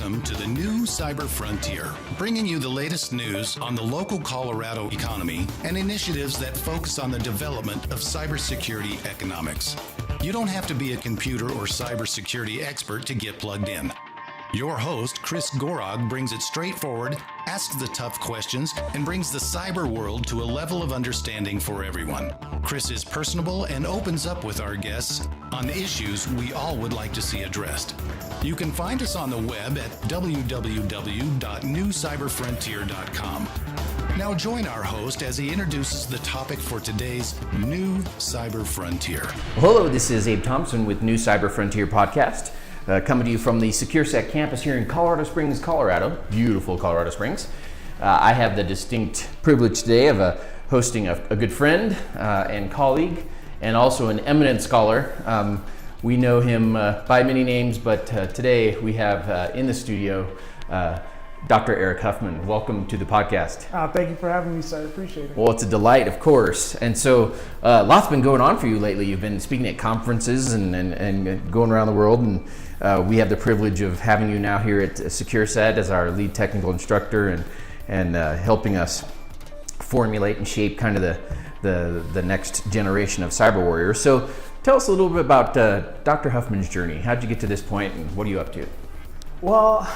Welcome to the new Cyber Frontier, bringing you the latest news on the local Colorado economy and initiatives that focus on the development of cybersecurity economics. You don't have to be a computer or cybersecurity expert to get plugged in. Your host, Chris Gorog, brings it straightforward, asks the tough questions, and brings the cyber world to a level of understanding for everyone. Chris is personable and opens up with our guests on issues we all would like to see addressed. You can find us on the web at www.newcyberfrontier.com. Now join our host as he introduces the topic for today's New Cyber Frontier. Hello, this is Abe Thompson with New Cyber Frontier podcast. Coming to you from the SecureSet campus here in Colorado Springs, Colorado. Beautiful Colorado Springs. I have the distinct privilege today of hosting a good friend and colleague, and also an eminent scholar. We know him by many names, but today we have in the studio Dr. Erik Huffman. Welcome to the podcast. Thank you for having me, sir. I appreciate it. Well, it's a delight, of course. And so, lots been going on for you lately. You've been speaking at conferences and going around the world, and we have the privilege of having you now here at SecureSet as our lead technical instructor and helping us formulate and shape kind of the next generation of cyber warriors. So, tell us a little bit about Dr. Huffman's journey. How'd you get to this point, and what are you up to? Well,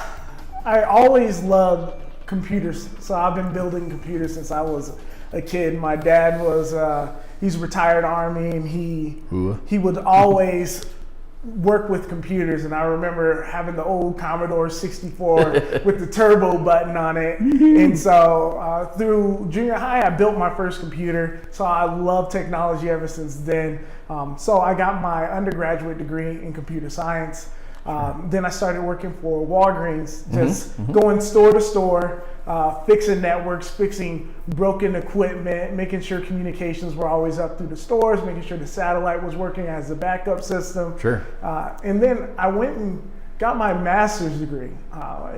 I always loved computers, so I've been building computers since I was a kid. My dad was, he's a retired Army, and he would always work with computers, and I remember having the old Commodore 64 with the turbo button on it. And so through junior high, I built my first computer, so I love technology ever since then. So I got my undergraduate degree in computer science. Then I started working for Walgreens, just going store to store, fixing networks, fixing broken equipment, making sure communications were always up through the stores, making sure the satellite was working as a backup system. Sure. And then I went and got my master's degree.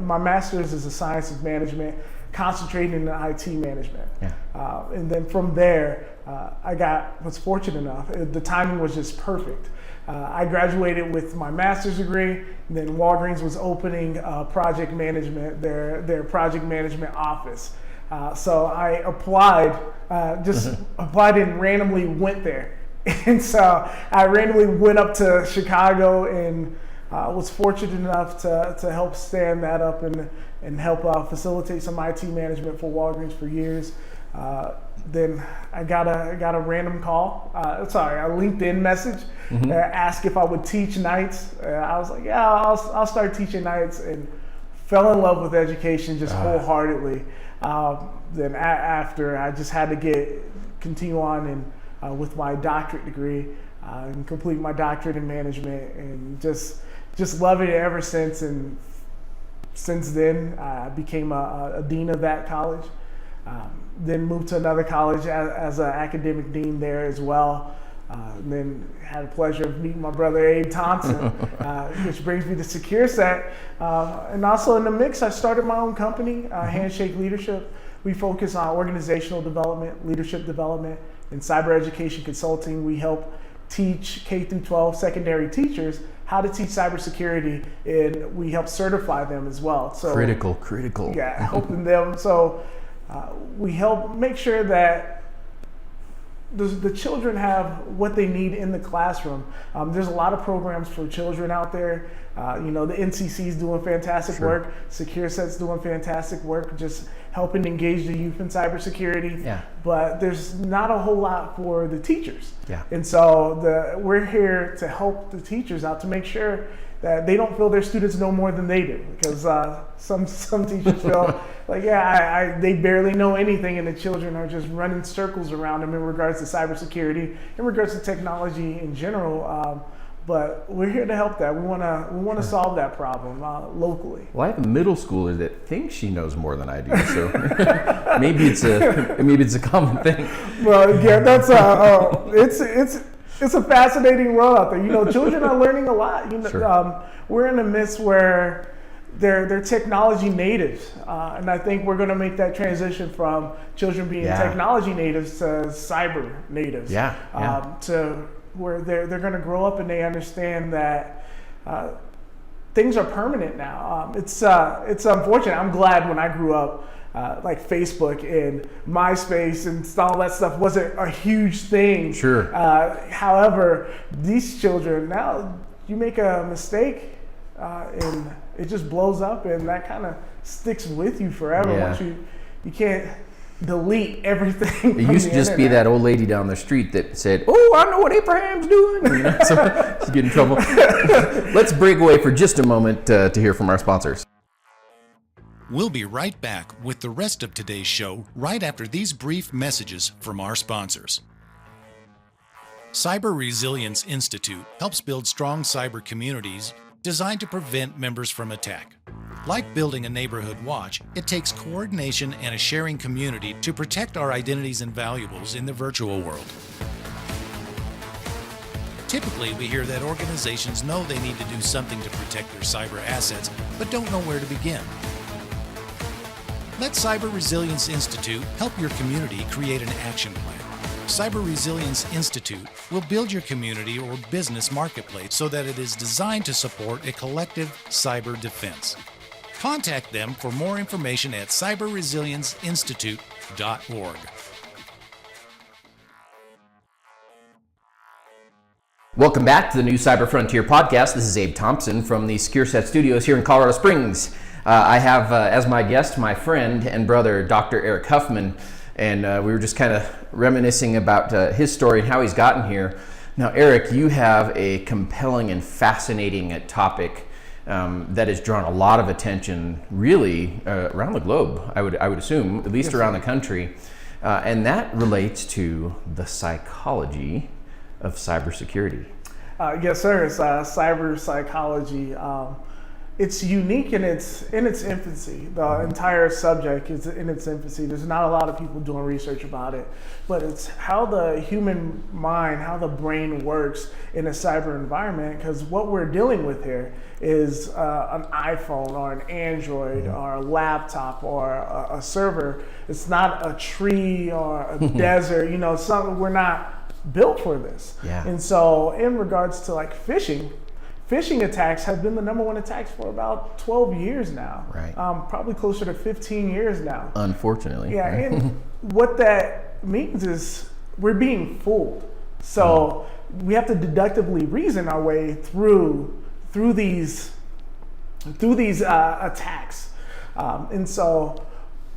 My master's is a science of management, concentrating in IT management. Yeah. And then from there, I was fortunate enough. The timing was just perfect. I graduated with my master's degree, and then Walgreens was opening project management, their project management office. So I applied, applied and randomly went there. And so I randomly went up to Chicago and was fortunate enough to help stand that up and help facilitate some IT management for Walgreens for years. Then I got a random call, a LinkedIn message, asked if I would teach nights. I was like, yeah, I'll start teaching nights, and fell in love with education just wholeheartedly. Then after, I just had to continue on and with my doctorate degree and complete my doctorate in management, and just loving it ever since. And since then, I became a dean of that college. Then moved to another college as an academic dean there as well. And then had the pleasure of meeting my brother Abe Thompson, which brings me to SecureSet. And also in the mix, I started my own company, Handshake Leadership. We focus on organizational development, leadership development, and cyber education consulting. We help teach K-12 secondary teachers how to teach cybersecurity, and we help certify them as well. So Critical. Yeah, helping them. So we help make sure that the children have what they need in the classroom. There's a lot of programs for children out there. The NCC is doing fantastic work. SecureSet's doing fantastic work, just helping engage the youth in cybersecurity. Yeah. But there's not a whole lot for the teachers. Yeah. And so we're here to help the teachers out to make sure that they don't feel their students know more than they do, because some teachers feel like, they barely know anything, and the children are just running circles around them in regards to cybersecurity, in regards to technology in general. But we're here to help that. We want to solve that problem locally. Well, I have a middle schooler that thinks she knows more than I do, so maybe it's a common thing. Well, yeah, that's it's a fascinating world out there. Children are learning a lot. Sure. We're in a midst where they're technology natives, and I think we're going to make that transition from children being technology natives to cyber natives. To where they're going to grow up and they understand that things are permanent now. It's unfortunate. I'm glad when I grew up, like Facebook and MySpace and all that stuff wasn't a huge thing. Sure. However, these children now, you make a mistake and it just blows up, and that kind of sticks with you forever. Yeah. Once you can't delete everything. It used to just be that old lady down the street that said, "Oh, I know what Abraham's doing." You know, so she'd get in trouble. Let's break away for just a moment to hear from our sponsors. We'll be right back with the rest of today's show right after these brief messages from our sponsors. Cyber Resilience Institute helps build strong cyber communities designed to prevent members from attack. Like building a neighborhood watch, it takes coordination and a sharing community to protect our identities and valuables in the virtual world. Typically, we hear that organizations know they need to do something to protect their cyber assets, but don't know where to begin. Let Cyber Resilience Institute help your community create an action plan. Cyber Resilience Institute will build your community or business marketplace so that it is designed to support a collective cyber defense. Contact them for more information at cyberresilienceinstitute.org. Welcome back to the new Cyber Frontier podcast. This is Abe Thompson from the SecureSet studios here in Colorado Springs. I have as my guest my friend and brother, Dr. Erik Huffman, and we were just kind of reminiscing about his story and how he's gotten here. Now, Erik, you have a compelling and fascinating topic that has drawn a lot of attention, really around the globe. I would assume, at least around the country, and that relates to the psychology of cybersecurity. Yes, sir. It's cyber psychology. It's unique in its infancy. The entire subject is in its infancy. There's not a lot of people doing research about it, but it's how the human mind, how the brain works in a cyber environment. Because what we're dealing with here is an iPhone or an Android or a laptop or a server. It's not a tree or a desert. You know, something we're not built for this. Yeah. And so, in regards to like phishing attacks have been the number one attacks for about 12 years now. Right. Probably closer to 15 years now. Unfortunately. Yeah, right? and what that means is we're being fooled. So we have to deductively reason our way through these attacks. And so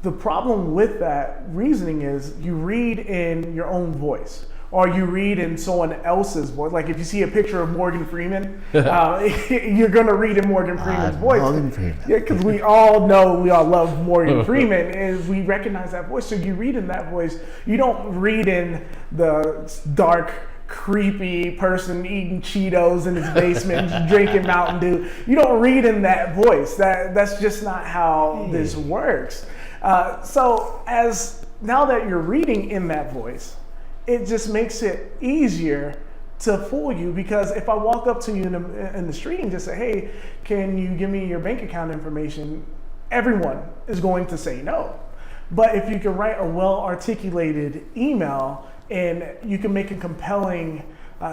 the problem with that reasoning is you read in your own voice, or you read in someone else's voice. Like if you see a picture of Morgan Freeman, you're gonna read in Morgan Freeman's voice. Morgan Freeman. Yeah, because we all love Morgan Freeman, and we recognize that voice. So you read in that voice. You don't read in the dark, creepy person eating Cheetos in his basement, drinking Mountain Dew. You don't read in that voice. That's just not how this works. So now that you're reading in that voice, it just makes it easier to fool you, because if I walk up to you in the street and just say, "Hey, can you give me your bank account information?" everyone is going to say no. But if you can write a well-articulated email and you can make a compelling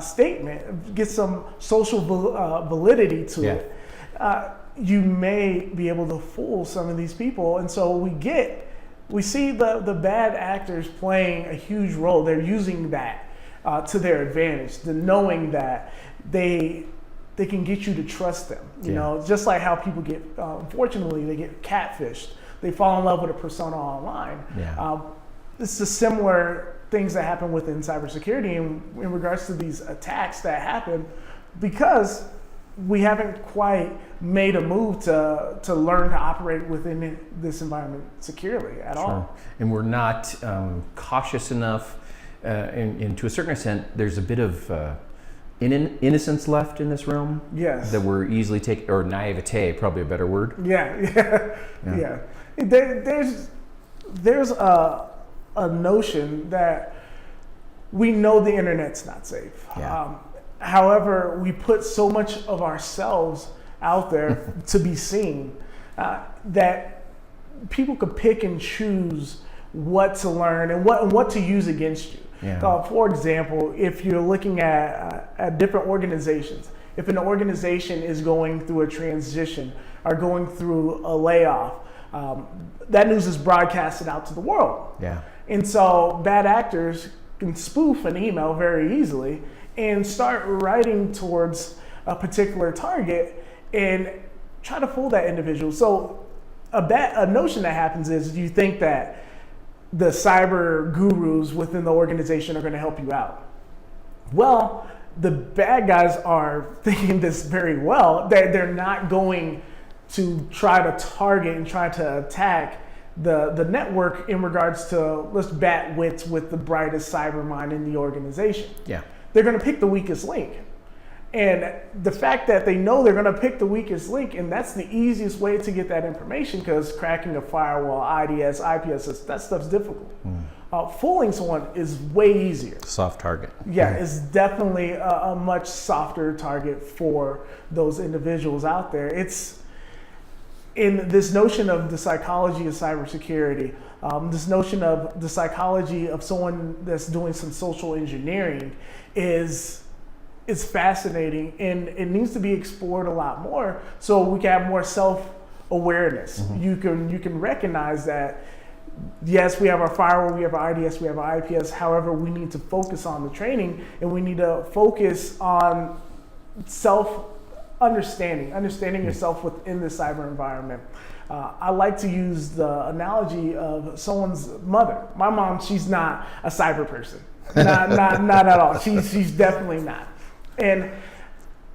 statement, get some social validity to it, you may be able to fool some of these people. And so we see the bad actors playing a huge role. They're using that to their advantage, the knowing that they can get you to trust them. You know, just like how people get, unfortunately, they get catfished. They fall in love with a persona online. It's the similar things that happen within cybersecurity in regards to these attacks that happen, because we haven't quite made a move to learn to operate within this environment securely at all. And we're not cautious enough, and to a certain extent, there's a bit of innocence left in this realm. Yes. That we're easily taken, or naivete, probably a better word. Yeah. There's a notion that we know the internet's not safe. However, we put so much of ourselves out there to be seen that people could pick and choose what to learn and what to use against you. Yeah. For example, if you're looking at different organizations, if an organization is going through a transition or going through a layoff, that news is broadcasted out to the world. Yeah. And so bad actors can spoof an email very easily and start writing towards a particular target and try to fool that individual. So a notion that happens is you think that the cyber gurus within the organization are going to help you out. Well, the bad guys are thinking this very well. They're not going to try to target and try to attack the network in regards to, let's bat wits with the brightest cyber mind in the organization. Yeah. They're going to pick the weakest link. And the fact that they know they're going to pick the weakest link, and that's the easiest way to get that information, because cracking a firewall, IDS, IPS, that stuff's difficult. Fooling someone is way easier. Soft target. Yeah, it's definitely a much softer target for those individuals out there. It's in this notion of the psychology of cybersecurity, this notion of the psychology of someone that's doing some social engineering is fascinating, and it needs to be explored a lot more so we can have more self-awareness. You can recognize that, yes, we have our firewall, we have our IDS, we have our IPS. However, we need to focus on the training, and we need to focus on understanding yourself within the cyber environment. I like to use the analogy of someone's mother. My mom, she's not a cyber person, not at all. She's definitely not. And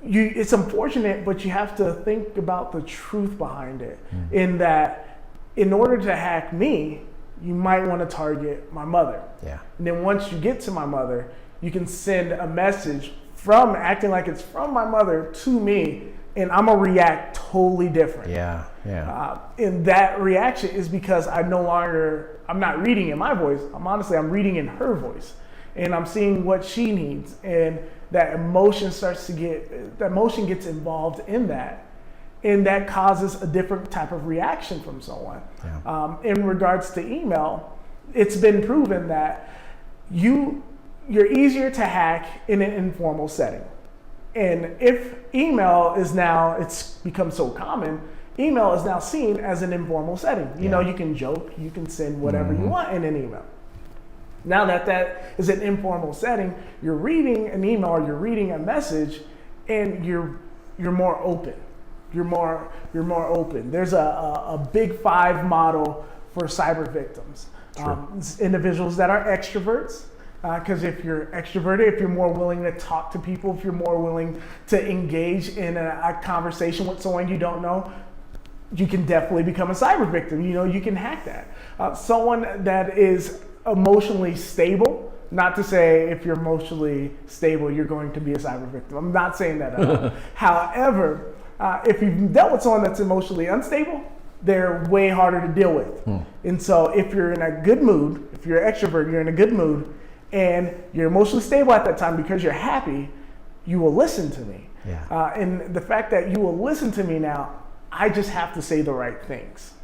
it's unfortunate, but you have to think about the truth behind it. In that, in order to hack me, you might want to target my mother. Yeah. And then once you get to my mother, you can send a message from acting like it's from my mother to me, and I'm gonna react totally different. Yeah. And that reaction is because I'm not reading in my voice. I'm reading in her voice, and I'm seeing what she needs, and that emotion gets involved in that, and that causes a different type of reaction from someone. Yeah. In regards to email, it's been proven that you're easier to hack in an informal setting. And if email it's become so common, email is now seen as an informal setting. You know, you can joke, you can send whatever you want in an email. Now that is an informal setting, you're reading an email or you're reading a message, and you're more open. You're more open. There's a big 5 model for cyber victims. It's individuals that are extroverts, because if you're extroverted, if you're more willing to talk to people, if you're more willing to engage in a conversation with someone you don't know, you can definitely become a cyber victim. You can hack that. Someone that is emotionally stable, not to say if you're emotionally stable, you're going to be a cyber victim. I'm not saying that at all. However, if you've dealt with someone that's emotionally unstable, they're way harder to deal with. And so if you're in a good mood, if you're an extrovert, you're in a good mood, and you're emotionally stable at that time because you're happy, you will listen to me. Yeah. And the fact that you will listen to me now, I just have to say the right things.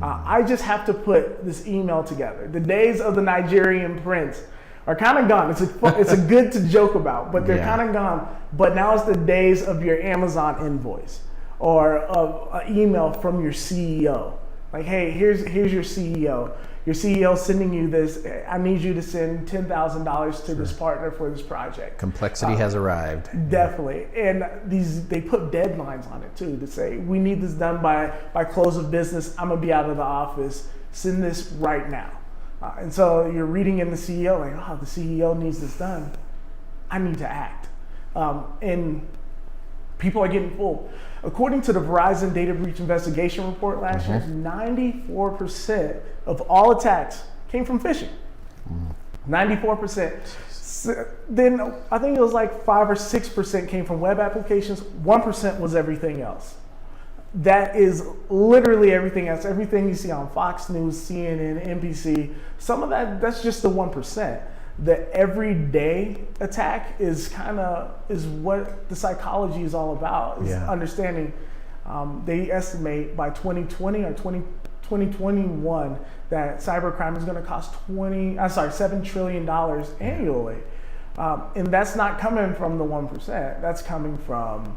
I just have to put this email together. The days of the Nigerian prince are kind of gone. It's a good to joke about, but they're kind of gone. But now it's the days of your Amazon invoice or of an email from your CEO. Like, hey, here's your CEO. Your CEO sending you this. I need you to send $10,000 to this partner for this project. Complexity has arrived. Definitely. And they put deadlines on it too, to say, we need this done by close of business. I'm gonna be out of the office. Send this right now. And so you're reading in the CEO, like, oh, the CEO needs this done. I need to act. And people are getting fooled. According to the Verizon Data Breach Investigation Report last year, 94% of all attacks came from phishing. 94%. Then I think it was like 5 or 6% came from web applications. 1% was everything else. That is literally everything else. Everything you see on Fox News, CNN, NBC, some of that's just the 1%. The everyday attack is what the psychology is all about. Is understanding. They estimate by 2020 or 2020 2021 that cybercrime is going to cost $7 trillion annually. And that's not coming from the 1%. That's coming from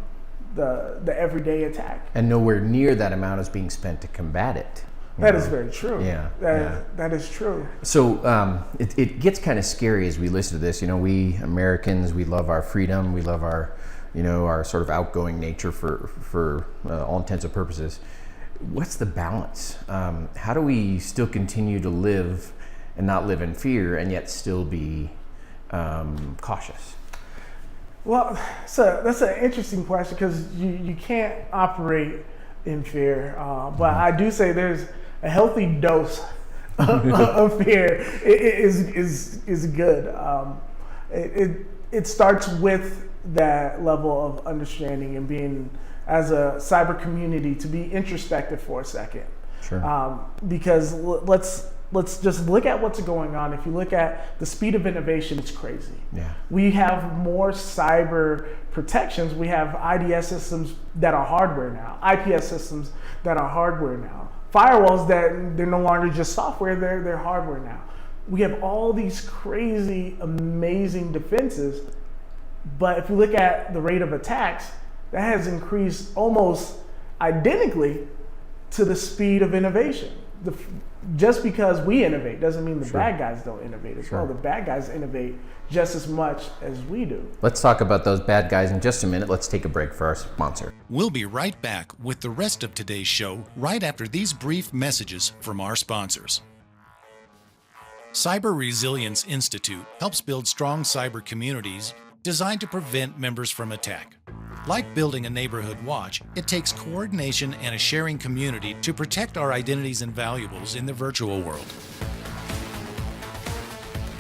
the everyday attack. And nowhere near that amount is being spent to combat it. That is very true. Yeah. That is true. So it gets kind of scary as we listen to this. We Americans, we love our freedom. We love our, our sort of outgoing nature for all intents and purposes. What's the balance? How do we still continue to live and not live in fear and yet still be cautious? Well, so that's an interesting question because you can't operate in fear. But I do say there's a healthy dose of fear is good. It starts with that level of understanding and being, as a cyber community, to be introspective for a second. Sure. Because let's just look at what's going on. If you look at the speed of innovation, it's crazy. Yeah. We have more cyber protections. We have IDS systems that are hardware now, IPS systems that are hardware now, firewalls that they're no longer just software, they're hardware now. We have all these crazy, amazing defenses, but if you look at the rate of attacks, that has increased almost identically to the speed of innovation. Just because we innovate doesn't mean the bad guys don't innovate as well. The bad guys innovate just as much as we do. Let's talk about those bad guys in just a minute. Let's take a break for our sponsor. We'll be right back with the rest of today's show right after these brief messages from our sponsors. Cyber Resilience Institute helps build strong cyber communities designed to prevent members from attack. Like building a neighborhood watch, it takes coordination and a sharing community to protect our identities and valuables in the virtual world.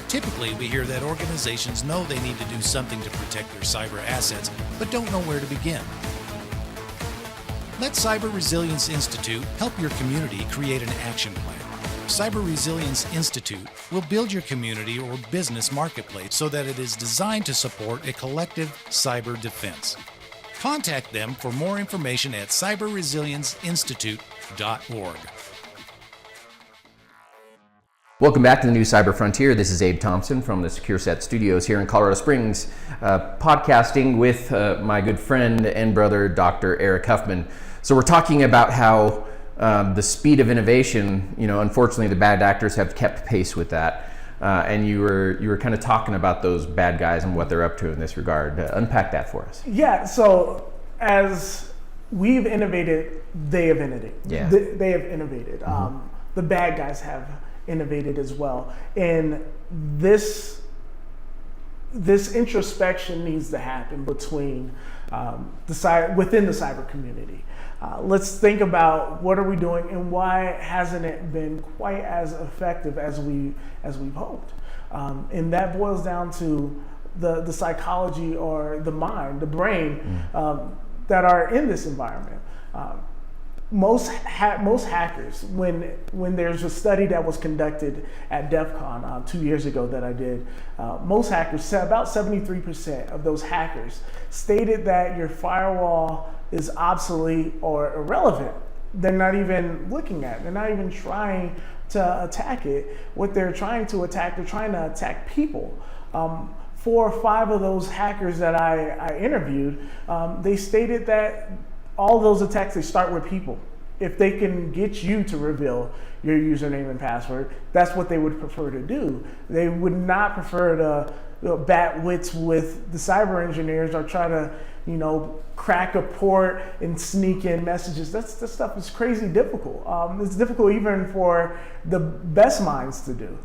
Typically, we hear that organizations know they need to do something to protect their cyber assets, but don't know where to begin. Let Cyber Resilience Institute help your community create an action plan. Cyber Resilience Institute will build your community or business marketplace so that it is designed to support a collective cyber defense. Contact them for more information at cyberresilienceinstitute.org. Welcome back to the New Cyber Frontier. This is Abe Thompson from the SecureSet studios here in Colorado Springs, podcasting with my good friend and brother, Dr. Erik Huffman. So we're talking about how the speed of innovation, unfortunately the bad actors have kept pace with that. And you were kind of talking about those bad guys and what they're up to in this regard. Unpack that for us. Yeah, so as we've innovated, they have innovated. Yeah. They have innovated. Mm-hmm. The bad guys have innovated as well. And this introspection needs to happen between within the cyber community. Let's think about what are we doing and why hasn't it been quite as effective as we've hoped. And that boils down to the psychology or the mind, the brain that are in this environment. Most hackers, when there's a study that was conducted at DEF CON 2 years ago that I did, most hackers, about 73% of those hackers stated that your firewall is obsolete or irrelevant. They're not even looking at it. They're not even trying to attack it. What they're trying to attack, they're trying to attack people. 4 or 5 of those hackers that I interviewed, they stated that all those attacks, they start with people. If they can get you to reveal your username and password, that's what they would prefer to do. They would not prefer to bat wits with the cyber engineers or try to, crack a port and sneak in messages. That stuff is crazy difficult. It's difficult even for the best minds to do.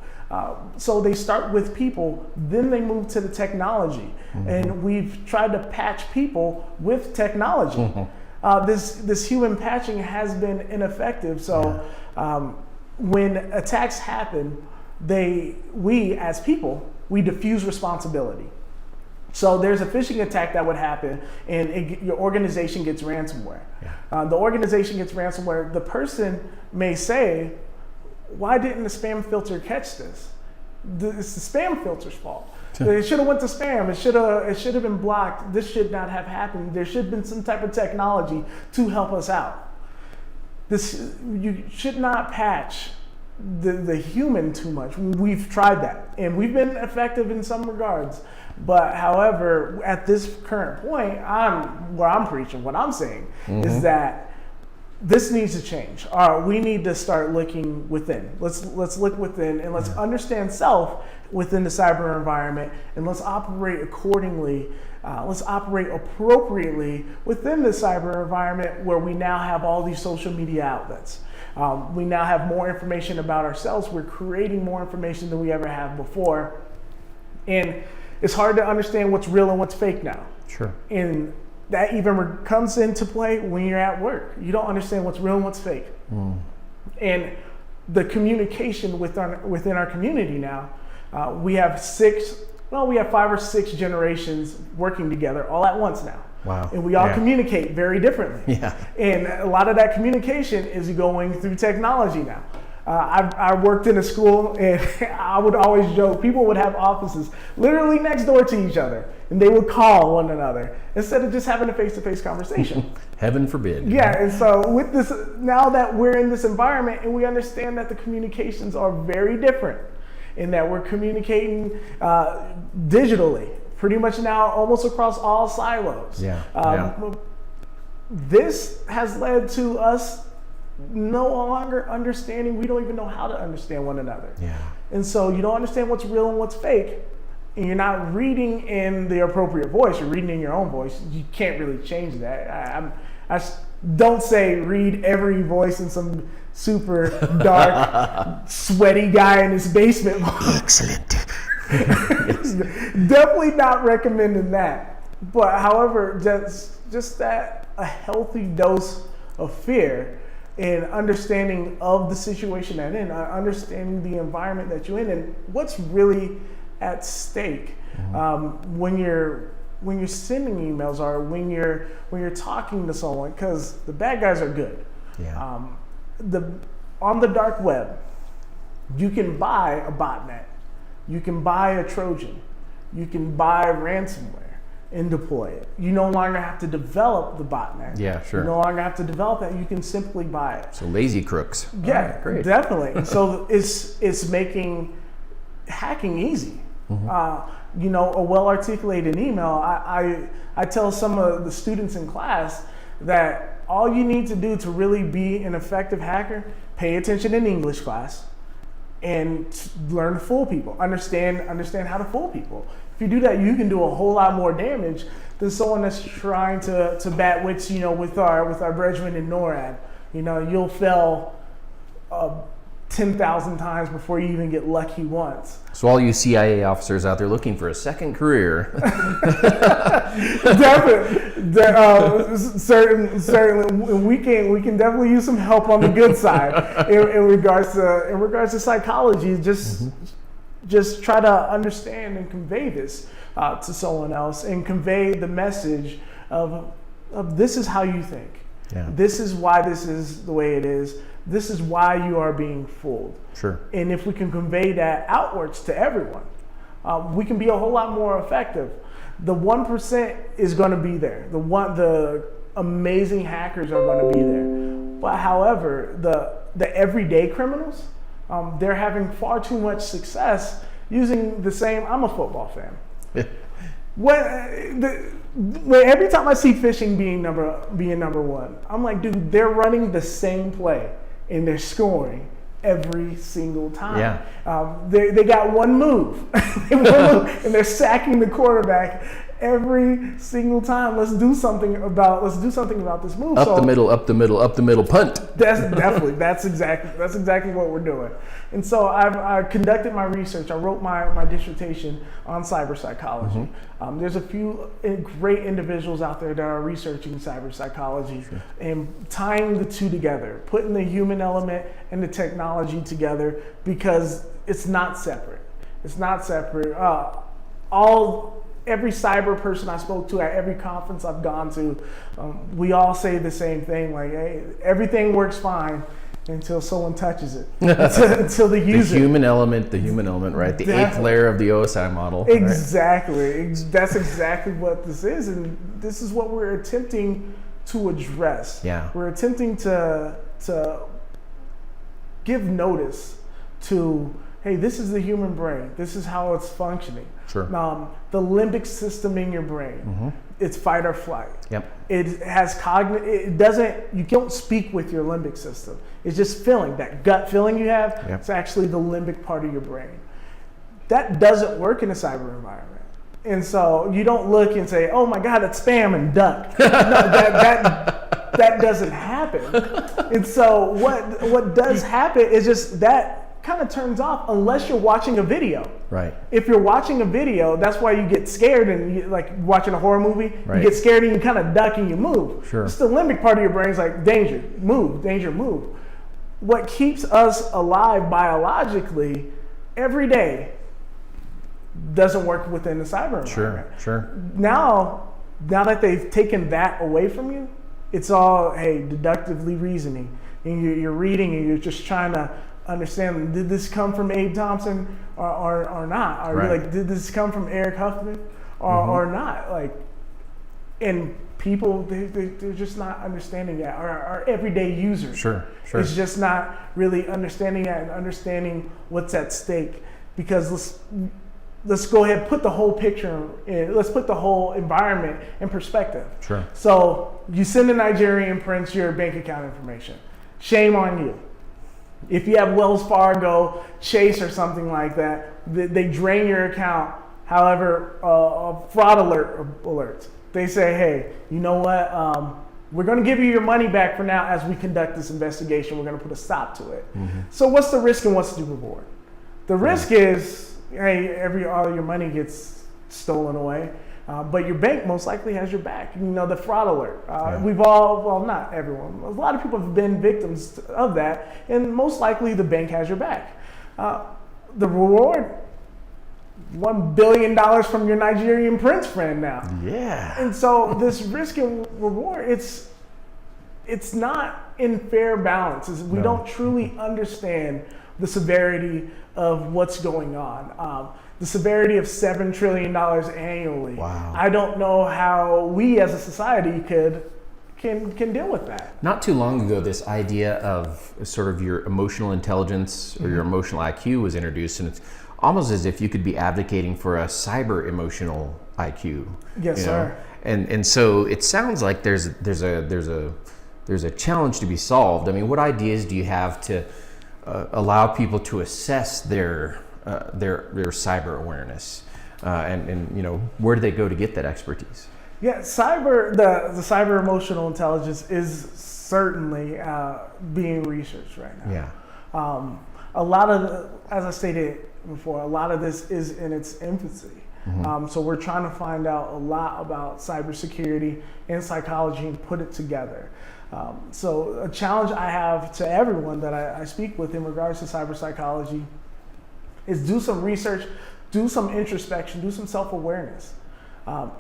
So they start with people, then they move to the technology. Mm-hmm. And we've tried to patch people with technology. Mm-hmm. This human patching has been ineffective. So when attacks happen, we as people, we diffuse responsibility. So there's a phishing attack that would happen and your organization gets ransomware. Yeah. The organization gets ransomware. The person may say, why didn't the spam filter catch this? It's the spam filter's fault. It should have went to spam. It should have been blocked. This should not have happened. There should have been some type of technology to help us out. you should not patch the human too much. We've tried that, and we've been effective in some regards. But however, at this current point, what I'm saying is that this needs to change. We need to start looking within. Let's look within, and let's understand self within the cyber environment, and let's operate accordingly. Let's operate appropriately within the cyber environment, where we now have all these social media outlets. We now have more information about ourselves. We're creating more information than we ever have before, and it's hard to understand what's real and what's fake now. Sure. And that even comes into play when you're at work. You don't understand what's real and what's fake. And the communication within our community now, we have 5 or 6 generations working together all at once now. Wow. And we all communicate very differently. Yeah. And a lot of that communication is going through technology now. I worked in a school, and I would always joke, people would have offices literally next door to each other, and they would call one another instead of just having a face-to-face conversation. Heaven forbid. Yeah, and so with this, now that we're in this environment and we understand that the communications are very different, and that we're communicating digitally, pretty much now almost across all silos. This has led to us no longer understanding. We don't even know how to understand one another. And so you don't understand what's real and what's fake, and you're not reading in the appropriate voice. You're reading in your own voice. You can't really change that. I don't say read every voice in some super dark, sweaty guy in his basement. Excellent. Definitely not recommending that. But however, just that a healthy dose of fear and understanding of the situation that in, understanding the environment that you're in, and what's really at stake when you're sending emails, or when you're talking to someone, because the bad guys are good. On the dark web, you can buy a botnet, you can buy a Trojan, you can buy ransomware and deploy it. You no longer have to develop the botnet. Yeah, sure. You no longer have to develop it. You can simply buy it. So lazy crooks. Yeah, great. Definitely. So it's making hacking easy. A well-articulated email. I tell some of the students in class that all you need to do to really be an effective hacker, pay attention in English class, and learn to fool people. Understand how to fool people. If you do that, you can do a whole lot more damage than someone that's trying to bat wits. With our brethren in NORAD, you'll fail 10,000 times before you even get lucky once. So all you CIA officers out there looking for a second career. Definitely. Certainly, we can definitely use some help on the good side in regards to psychology. Just try to understand and convey this to someone else, and convey the message of this is how you think. This is why this is the way it is. This is why you are being fooled. Sure. And if we can convey that outwards to everyone, we can be a whole lot more effective. The 1% is going to be there. The amazing hackers are going to be there. But however, the everyday criminals, they're having far too much success using the same. I'm a football fan. Every time I see phishing being number one, I'm like, dude, they're running the same play and they're scoring every single time. They got one move, and they're sacking the quarterback every single time. Let's do something about this move. Up the middle, punt. That's exactly what we're doing. And so I conducted my research. I wrote my dissertation on cyber psychology. There's a few great individuals out there that are researching cyber psychology and tying the two together, putting the human element and the technology together, because it's not separate. Every cyber person I spoke to at every conference I've gone to, we all say the same thing, like, hey, everything works fine until someone touches it, until they use the human element, right? The eighth layer of the OSI model. Exactly. Right? That's exactly what this is, and this is what we're attempting to address. We're attempting to to give notice to, hey, this is the human brain. This is how it's functioning. Sure. The limbic system in your brain, it's fight or flight. Yep. It has you don't speak with your limbic system. It's just feeling, that gut feeling you have. Yep. It's actually the limbic part of your brain. That doesn't work in a cyber environment. And so you don't look and say, oh my God, it's spam, and duck. No, that doesn't happen. And so what does happen is just that kind of turns off unless you're watching a video. Right. If you're watching a video, that's why you get scared, and you, like watching a horror movie, right, you get scared and you kind of duck and you move. Sure. It's the limbic part of your brain's like, danger, move, danger, move. What keeps us alive biologically every day doesn't work within the cyber environment. Sure. Now that they've taken that away from you, it's all, hey, deductively reasoning. And you're reading and you're just trying to understand, did this come from Abe Thompson or not? Or right, like, did this come from Erik Huffman or not? Like, and people, they're just not understanding that. Our everyday users. Sure. It's just not really understanding that and understanding what's at stake. Because let's go ahead and put the whole picture in, let's put the whole environment in perspective. Sure. So you send a Nigerian prince your bank account information. Shame on you. If you have Wells Fargo, Chase, or something like that, they drain your account. However, fraud alerts. They say, hey, you know what? We're going to give you your money back for now as we conduct this investigation. We're going to put a stop to it. So what's the risk and what's the reward? The risk is, hey, all your money gets stolen away, but your bank most likely has your back. You know, the fraud alert. We've all, well, not everyone, a lot of people have been victims of that, and most likely the bank has your back. The reward, $1 billion from your Nigerian prince friend now. Yeah. And so this risk and reward, it's not in fair balance. We don't truly understand the severity of what's going on. The severity of $7 trillion annually. Wow. I don't know how we as a society can deal with that. Not too long ago, this idea of sort of your emotional intelligence or your emotional IQ was introduced, and it's almost as if you could be advocating for a cyber emotional IQ. Yes, sir. And so it sounds like there's a challenge to be solved. I mean, what ideas do you have to allow people to assess their cyber awareness, and you know, where do they go to get that expertise? Yeah, the cyber emotional intelligence is certainly being researched right now. Yeah. A lot of, as I stated before, a lot of this is in its infancy. So we're trying to find out a lot about cybersecurity and psychology and put it together. So a challenge I have to everyone that I speak with in regards to cyber psychology is do some research, do some introspection, do some self-awareness,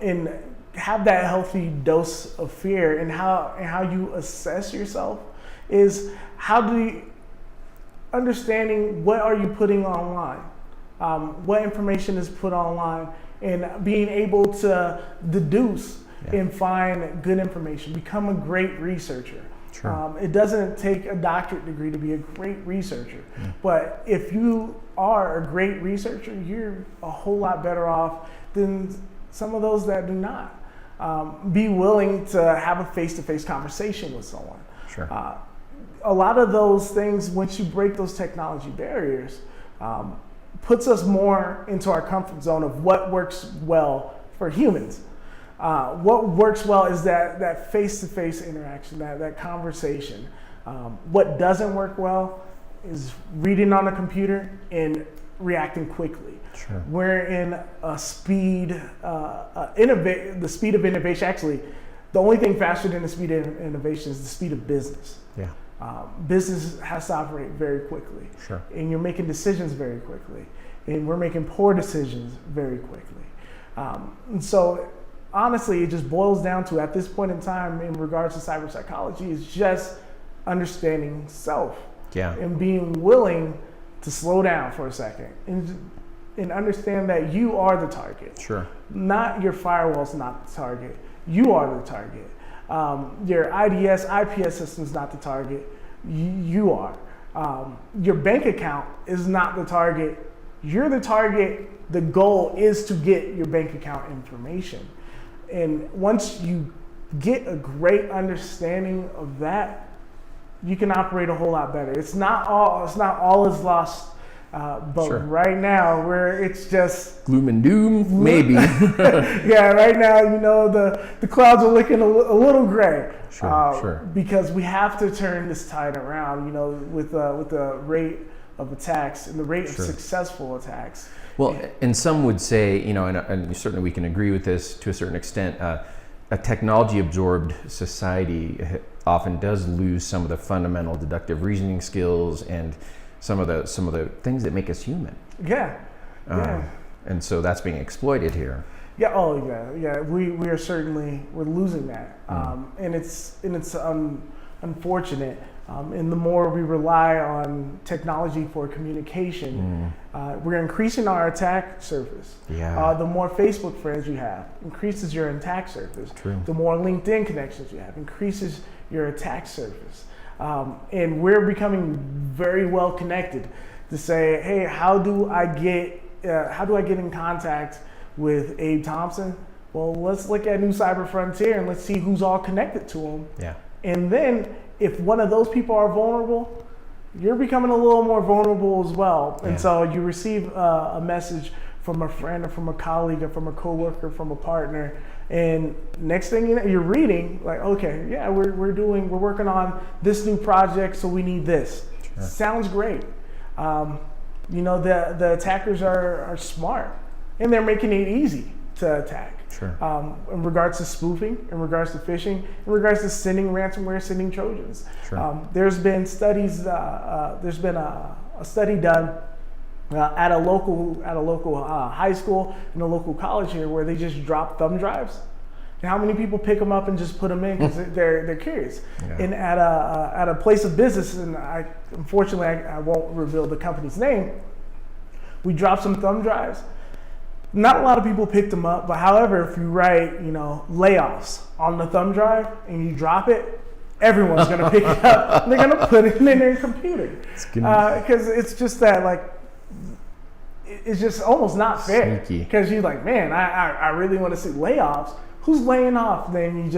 and have that healthy dose of fear. And how you assess yourself is understanding what are you putting online, what information is put online, and being able to deduce and find good information. Become a great researcher. Sure. It doesn't take a doctorate degree to be a great researcher, but if you are a great researcher, you're a whole lot better off than some of those that do not. Be willing to have a face-to-face conversation with someone. Sure. A lot of those things, once you break those technology barriers, puts us more into our comfort zone of what works well for humans. What works well is that face-to-face interaction, that conversation. What doesn't work well is reading on a computer and reacting quickly. Sure. We're in a speed, the speed of innovation. Actually, the only thing faster than the speed of innovation is the speed of business. Yeah. Business has to operate very quickly. Sure. And you're making decisions very quickly. And we're making poor decisions very quickly. And so honestly, it just boils down to, at this point in time, in regards to cyber psychology, is just understanding self. Yeah. And being willing to slow down for a second and understand that you are the target. Sure. Not your firewall's not the target. You are the target. Your IDS, IPS system's not the target. you are. Your bank account is not the target. You're the target. The goal is to get your bank account information. And once you get a great understanding of that, you can operate a whole lot better. It's not all is lost. But Sure. right now, where it's just Gloom and doom, maybe. yeah, right now, the clouds are looking a little gray. Sure. Because we have to turn this tide around. With the rate of attacks and the rate of successful attacks. Well, and some would say, and certainly we can agree with this to a certain extent. A technology-absorbed society often does lose some of the fundamental deductive reasoning skills and some of the things that make us human. Yeah. And so that's being exploited here. Yeah. Oh, yeah. We are certainly losing that, and it's unfortunate. And the more we rely on technology for communication, we're increasing our attack surface. Yeah. The more Facebook friends you have increases your attack surface. True. The more LinkedIn connections you have increases your attack surface. And we're becoming very well connected to say, hey, how do I get in contact with Abe Thompson? Well, let's look at New Cyber Frontier and let's see who's all connected to him. Yeah. And then if one of those people are vulnerable, you're becoming a little more vulnerable as well. And so you receive a message from a friend or from a colleague or from a coworker, from a partner, and next thing you know, you're reading like, okay, yeah, we're working on this new project, so we need this. Sure. Sounds great. The attackers are smart, and they're making it easy to attack. Sure. In regards to spoofing, in regards to phishing, in regards to sending ransomware, sending Trojans. Sure. There's been studies. There's been a study done at a local high school and a local college here where they just drop thumb drives. And how many people pick them up and just put them in because they're curious. Yeah. And at a place of business, and unfortunately I won't reveal the company's name, we dropped some thumb drives. Not a lot of people picked them up, but however, if you write, layoffs on the thumb drive and you drop it, everyone's going to pick it up. And they're going to put it in their computer. Because it's just that, it's just almost not fair. Because you're like, man, I really want to see layoffs. Who's laying off? Then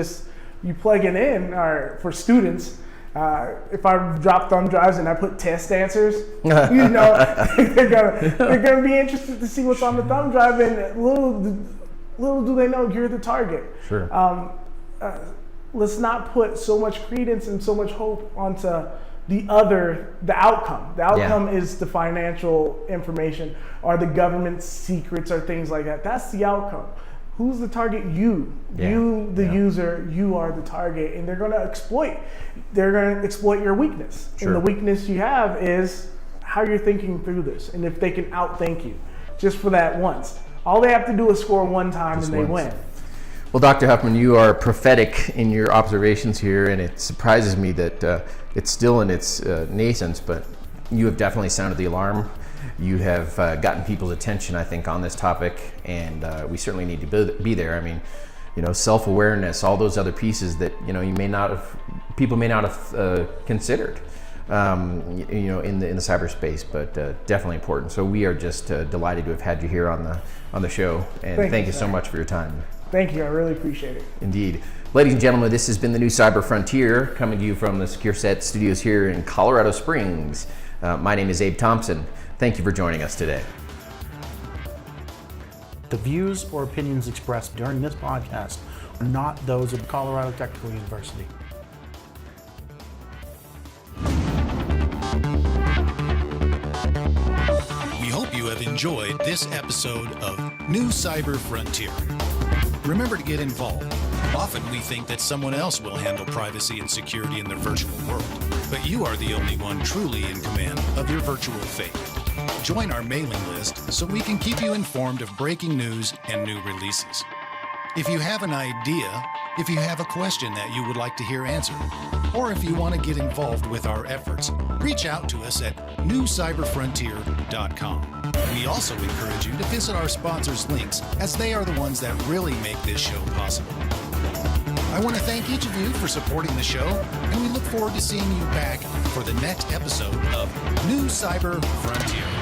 you plug it in, or for students. If I drop thumb drives and I put test answers, they're gonna be interested to see what's on the thumb drive, and little do they know you're the target. Sure. Let's not put so much credence and so much hope onto the outcome. The outcome is the financial information or the government secrets or things like that. That's the outcome. Who's the target? You, the user, you are the target, and they're going to exploit your weakness. Sure. And the weakness you have is how you're thinking through this, and if they can outthink you just for that once. All they have to do is score one time and they win. Well, Dr. Huffman, you are prophetic in your observations here, and it surprises me that it's still in its nascence, but you have definitely sounded the alarm. You have gotten people's attention, I think, on this topic, and we certainly need to be there. I mean, self-awareness, all those other pieces that people may not have considered, in the cyberspace, but definitely important. So we are just delighted to have had you here on the show, and thank you so much for your time. Thank you. I really appreciate it. Indeed. Ladies and gentlemen, this has been the New Cyber Frontier, coming to you from the SecureSet studios here in Colorado Springs. My name is Abe Thompson. Thank you for joining us today. The views or opinions expressed during this podcast are not those of Colorado Technical University. We hope you have enjoyed this episode of New Cyber Frontier. Remember to get involved. Often we think that someone else will handle privacy and security in the virtual world, but you are the only one truly in command of your virtual fate. Join our mailing list so we can keep you informed of breaking news and new releases. If you have an idea, if you have a question that you would like to hear answered, or if you want to get involved with our efforts, reach out to us at newcyberfrontier.com. We also encourage you to visit our sponsors' links, as they are the ones that really make this show possible. I want to thank each of you for supporting the show, and we look forward to seeing you back for the next episode of New Cyber Frontier.